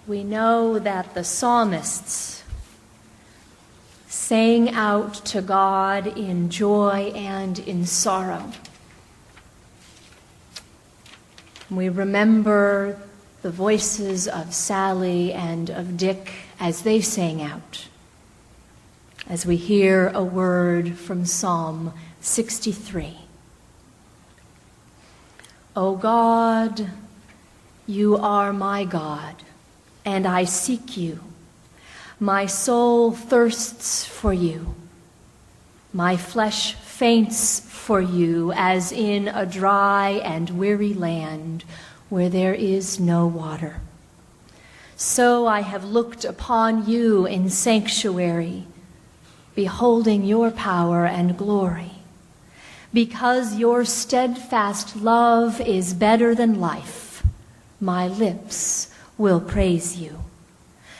we know that the psalmists sang out to God in joy and in sorrow. We remember the voices of Sally and of Dick as they sang out, as we hear a word from Psalm 63. O God, you are my God, and I seek you. My soul thirsts for you. My flesh faints for you as in a dry and weary land where there is no water. So I have looked upon you in sanctuary, beholding your power and glory. Because your steadfast love is better than life, my lips will praise you.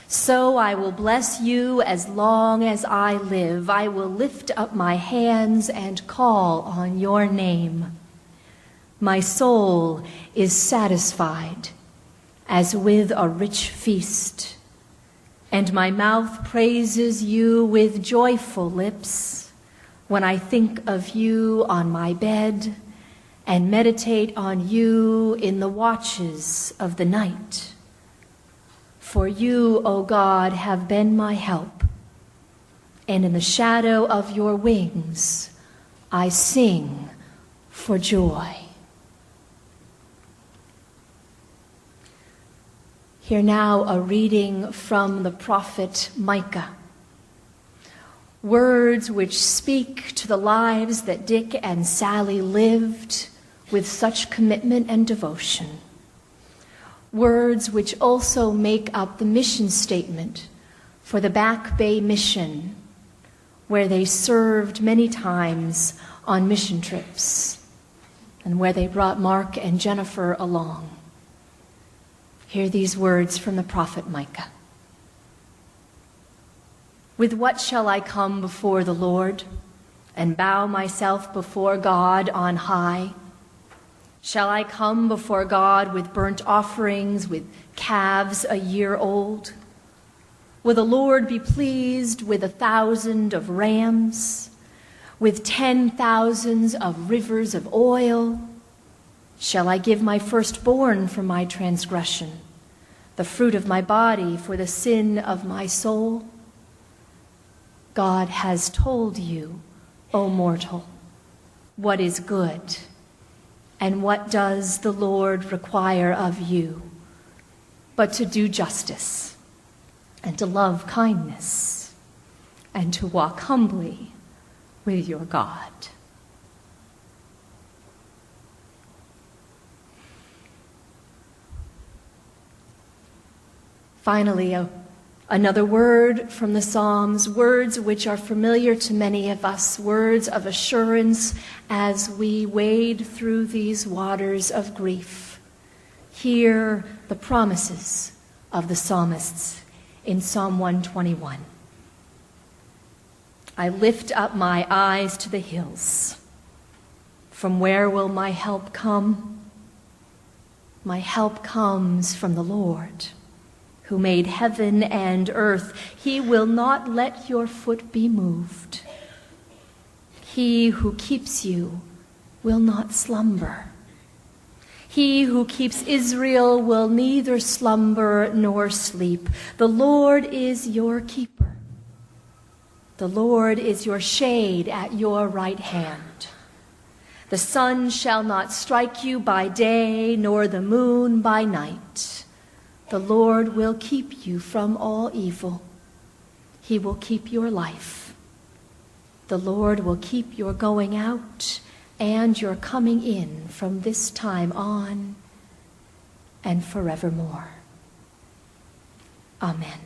So I will bless you as long as I live. I will lift up my hands and call on your name. My soul is satisfied as with a rich feast, and my mouth praises you with joyful lips when I think of you on my bed and meditate on you in the watches of the night. For you, O God, have been my help, and in the shadow of your wings I sing for joy. Hear now a reading from the prophet Micah. Words which speak to the lives that Dick and Sally lived with such commitment and devotion. Words which also make up the mission statement for the Back Bay Mission, where they served many times on mission trips and where they brought Mark and Jennifer along. Hear these words from the prophet Micah. With what shall I come before the Lord and bow myself before God on high? Shall I come before God with burnt offerings, with calves a year old? Will the Lord be pleased with 1,000 of rams, with 10,000s of rivers of oil? Shall I give my firstborn for my transgression, the fruit of my body for the sin of my soul? God has told you, O mortal, what is good. And what does the Lord require of you but to do justice and to love kindness and to walk humbly with your God? Finally, another word from the Psalms, words which are familiar to many of us, words of assurance as we wade through these waters of grief. Hear the promises of the psalmists in Psalm 121. I lift up my eyes to the hills. From where will my help come? My help comes from the Lord, who made heaven and earth. He will not let your foot be moved. He who keeps you will not slumber. He who keeps Israel will neither slumber nor sleep. The Lord is your keeper. The Lord is your shade at your right hand. The sun shall not strike you by day, nor the moon by night. The Lord will keep you from all evil. He will keep your life. The Lord will keep your going out and your coming in from this time on and forevermore. Amen.